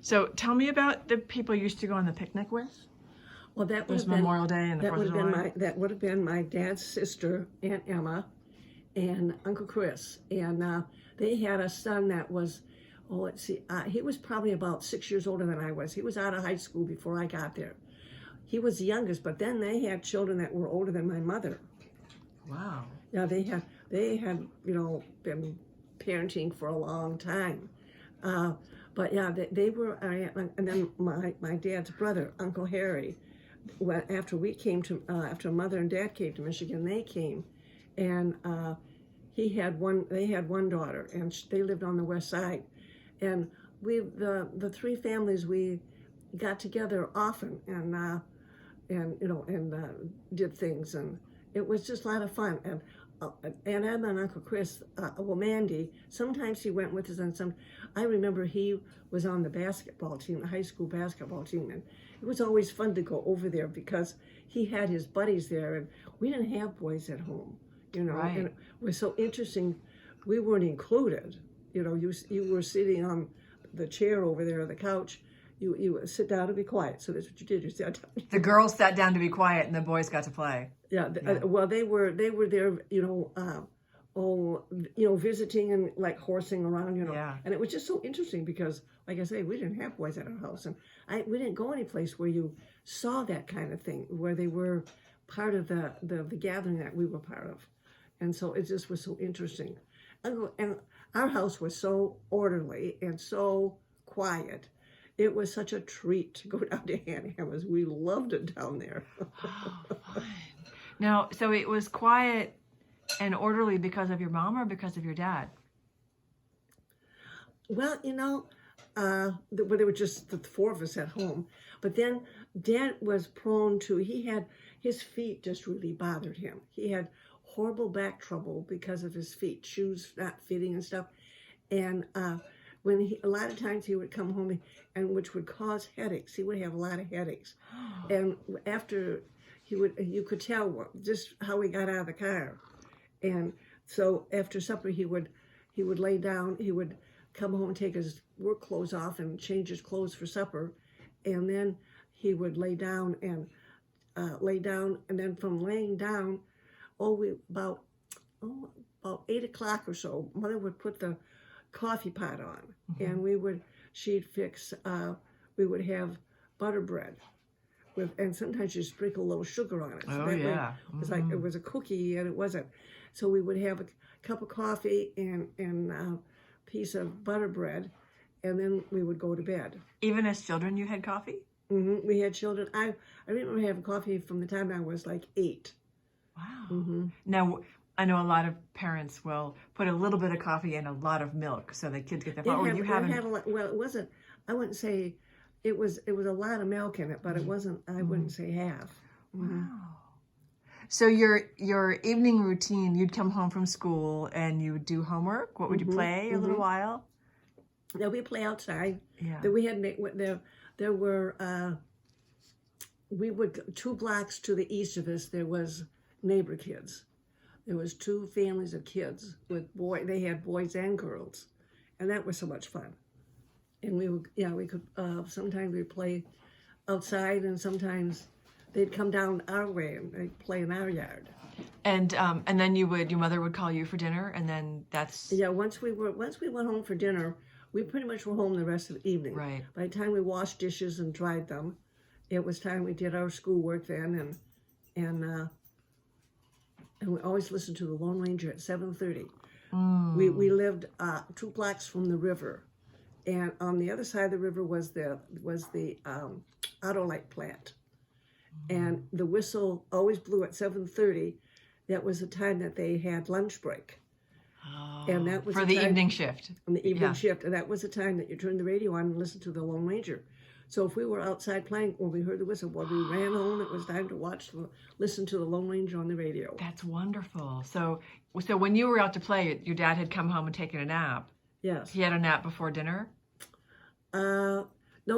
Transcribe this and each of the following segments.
So tell me about the people you used to go on the picnic with. Well, that It would was have been Memorial Day and the that 4th would of have been July. my dad's sister, Aunt Emma, and Uncle Chris, and they had a son that was, oh, let's see, he was probably about 6 years older than I was. He was out of high school before I got there. He was the youngest, but then they had children that were older than my mother. Wow. Yeah, they had been parenting for a long time. But yeah, they were, and then my dad's brother, Uncle Harry, after we came to, after Mother and Dad came to Michigan, they came, and they had one daughter, and they lived on the west side, and the three families, we got together often, and did things, and it was just a lot of fun. And Emma and Uncle Chris, Mandy, sometimes he went with us, and I remember he was on the basketball team, the high school basketball team, and it was always fun to go over there because he had his buddies there, and we didn't have boys at home, Right. and it was so interesting. We weren't included. You were sitting on the chair over there on the couch. You would sit down and be quiet. So that's what you did. You sat down. The girls sat down to be quiet, and the boys got to play. Yeah. Well, they were there. Visiting and like horsing around. Yeah. And it was just so interesting because, like I say, we didn't have boys at our house, and we didn't go any place where you saw that kind of thing, where they were part of the gathering that we were part of, and so it just was so interesting. And our house was so orderly and so quiet. It was such a treat to go down to Aunt Emma's. We loved it down there. Oh, fun. Now, so it was quiet and orderly because of your mom or because of your dad? Well, there were just the four of us at home. But then Dad was prone to, his feet just really bothered him. He had horrible back trouble because of his feet, shoes not fitting and stuff. And a lot of times he would come home, and which would cause headaches. He would have a lot of headaches. And after you could tell just how he got out of the car. And so after supper, he would lay down. He would come home and take his work clothes off and change his clothes for supper, and then he would lay down, and then from laying down, about 8 o'clock or so, Mother would put the coffee pot on, and she'd fix. We would have butter bread. And sometimes you sprinkle a little sugar on it. So Oh, that way yeah. it was like it was a cookie, and it wasn't. So we would have a cup of coffee and a piece of butter bread, and then we would go to bed. Even as children, you had coffee? We had children. I remember having coffee from the time I was like 8. Wow. Now, I know a lot of parents will put a little bit of coffee and a lot of milk so the kids get their fun. It had a lot, well, it wasn't. I wouldn't say it was a lot of milk in it, but it wasn't. I wouldn't say half. Wow. So your evening routine, you'd come home from school and you would do homework. What would you play a little while? Now we play outside. Yeah. Then we had there were 2 blocks to the east of us. There was neighbor kids. There was 2 families of kids with they had boys and girls, and that was so much fun. And we could sometimes we'd play outside, and sometimes they'd come down our way and they'd play in our yard. And then your mother would call you for dinner, and then that's once we went home for dinner, we pretty much were home the rest of the evening. Right. By the time we washed dishes and dried them, it was time we did our schoolwork then, and we always listened to the Lone Ranger at 7:30. We lived 2 blocks from the river, and on the other side of the river was the Autolite plant, and the whistle always blew at 7:30. That was the time that they had lunch break, and that was for the evening shift. On the evening shift, and that was the time that you turned the radio on and listened to the Lone Ranger. So if we were outside playing, when we heard the whistle, we ran home. It was time to listen to the Lone Ranger on the radio. That's wonderful. So when you were out to play, your dad had come home and taken a nap. Yes. He had a nap before dinner? No,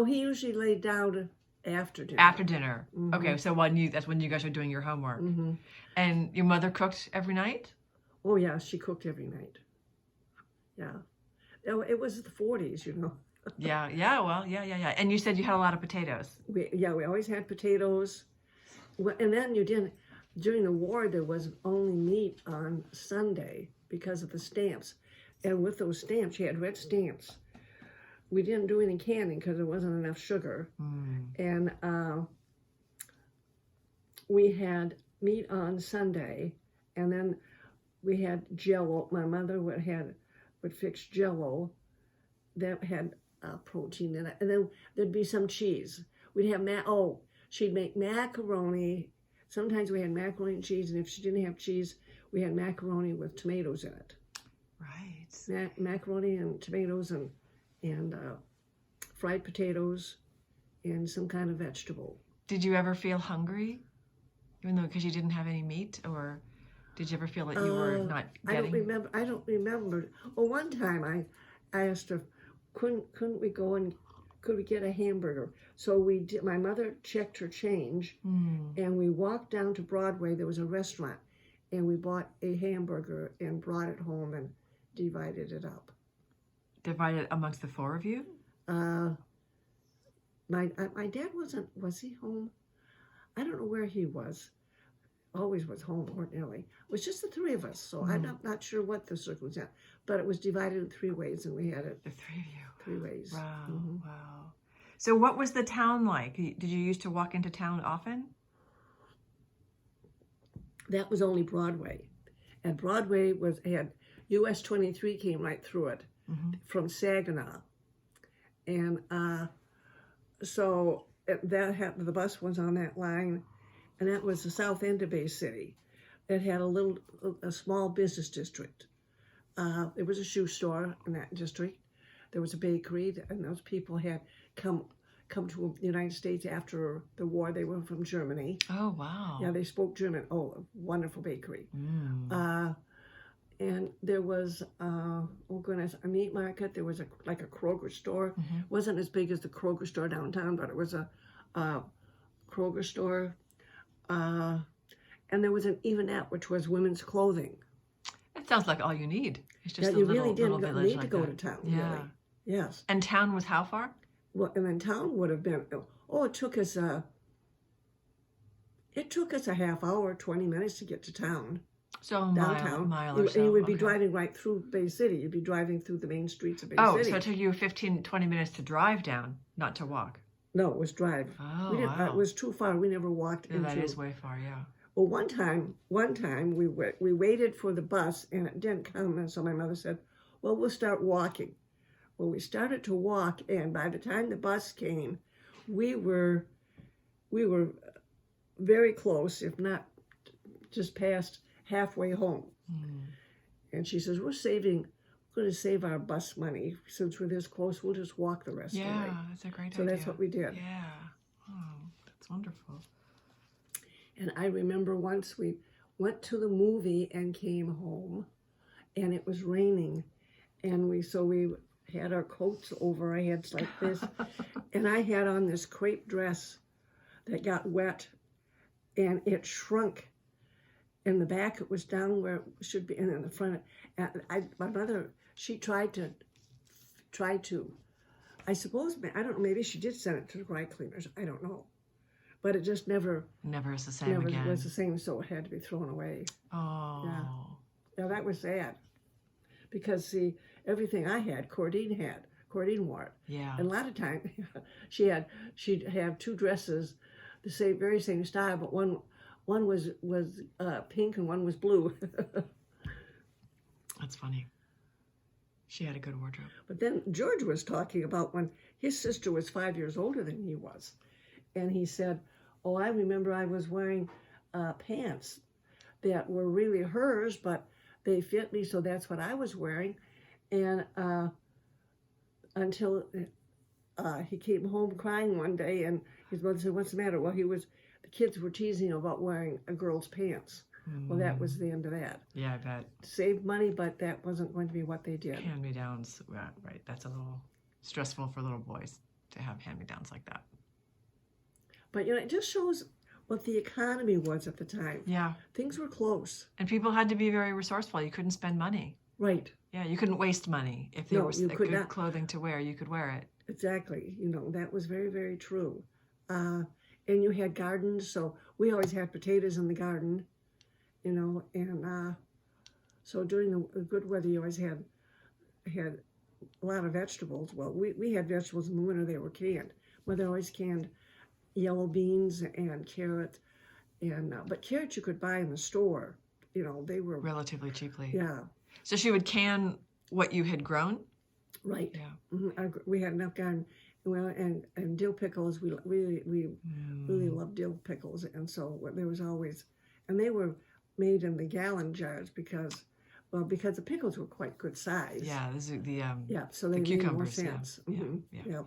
he usually laid down after dinner. After dinner. Okay, so that's when you guys are doing your homework. And your mother cooked every night? Oh yeah, she cooked every night. Yeah. It was the 40s, Yeah, yeah, well, yeah. And you said you had a lot of potatoes. We always had potatoes. And then you didn't, during the war, there was only meat on Sunday because of the stamps. And with those stamps, you had red stamps. We didn't do any canning because there wasn't enough sugar. And we had meat on Sunday, and then we had Jell-O. My mother would fix Jell-O that had protein in it, and then there'd be some cheese. We'd have she'd make macaroni. Sometimes we had macaroni and cheese, and if she didn't have cheese, we had macaroni with tomatoes in it. Right. Macaroni and tomatoes and fried potatoes and some kind of vegetable. Did you ever feel hungry, even though because you didn't have any meat, or did you ever feel that you were not getting? I don't remember. Well, one time I asked her, couldn't we go and could we get a hamburger? So we did. My mother checked her change, and we walked down to Broadway. There was a restaurant, and we bought a hamburger and brought it home and divided it up. Divided amongst the four of you? My dad was he home? I don't know where he was. Always was home ordinarily. It was just the three of us, so I'm not sure what the circumstance. But it was divided in three ways, and we had it. The three of you. Three ways. Wow, wow. So what was the town like? Did you used to walk into town often? That was only Broadway. And Broadway had US 23 came right through it from Saginaw. And so that happened, the bus was on that line, and that was the south end of Bay City. It had a small business district. There was a shoe store in that district. There was a bakery, and those people had come to the United States after the war. They were from Germany. Oh, wow. Yeah, they spoke German. Oh, a wonderful bakery. And there was, oh goodness, a meat market. There was a Kroger store. It wasn't as big as the Kroger store downtown, but it was a Kroger store. And there was an Evenette, which was women's clothing. It sounds like all you need. It's just You a really little didn't village need like to go that. to town, Yeah. really. Yes. And town was how far? Well, and then town would have been, it took us a half hour, 20 minutes to get to town. So a downtown. mile or so. And you would be Okay. driving right through Bay City. You'd be driving through the main streets of Bay City. So it took you 15, 20 minutes to drive down, not to walk. No, it was drive. Oh, We didn't, wow. It was too far. We never walked Yeah, into. that is way far, yeah. Well, one time we waited for the bus and it didn't come, and so my mother said, "Well, we'll start walking." Well, we started to walk, and by the time the bus came, we were very close, if not just past halfway home. And she says, "We're going to save our bus money since we're this close. We'll just walk the rest of the way." Yeah, that's a great So idea. that's what we did. Yeah. Oh, that's wonderful. And I remember once we went to the movie and came home, and it was raining, and we had our coats over our heads like this, and I had on this crepe dress that got wet, and it shrunk. In the back, it was down where it should be, and in the front, my mother, she tried to, I suppose, I don't know, maybe she did send it to the dry cleaners, I don't know. But it just never Never is the same was again. the same, so it had to be thrown away. Oh. Yeah, that was sad. Because, see, everything I had, Cordine wore it. Yeah. And a lot of times, she'd have two dresses, the very same style, but one was pink and one was blue. That's funny. She had a good wardrobe. But then George was talking about when his sister was 5 years older than he was. And he said, "Oh, I remember I was wearing pants that were really hers, but they fit me, so that's what I was wearing." And until he came home crying one day, and his mother said, "What's the matter?" Well, the kids were teasing about wearing a girl's pants. Well, that was the end of that. Yeah, I bet. Saved money, but that wasn't going to be what they did. Hand-me-downs, right. That's a little stressful for little boys to have hand-me-downs like that. But, it just shows what the economy was at the time. Yeah. Things were close. And people had to be very resourceful. You couldn't spend money. Right. Yeah, you couldn't waste money. If there No, was you could good not. clothing to wear, you could wear it. Exactly. You know, that was very, very true. And you had gardens, so we always had potatoes in the garden, you know, and so during the good weather, you always had a lot of vegetables. Well, we had vegetables in the winter, they were canned. Mother always canned yellow beans and carrot, and but carrots you could buy in the store. You know, they were, Relatively cheaply. yeah, So she would can what you had grown? right. Yeah. We had enough garden. Well, and dill pickles, we really loved dill pickles, and so there was always, and they were made in the gallon jars because the pickles were quite good size. Yeah, this is the Yeah, so they the made more cucumbers. Yeah. sense. Yeah. Mhm. Yeah. Yep.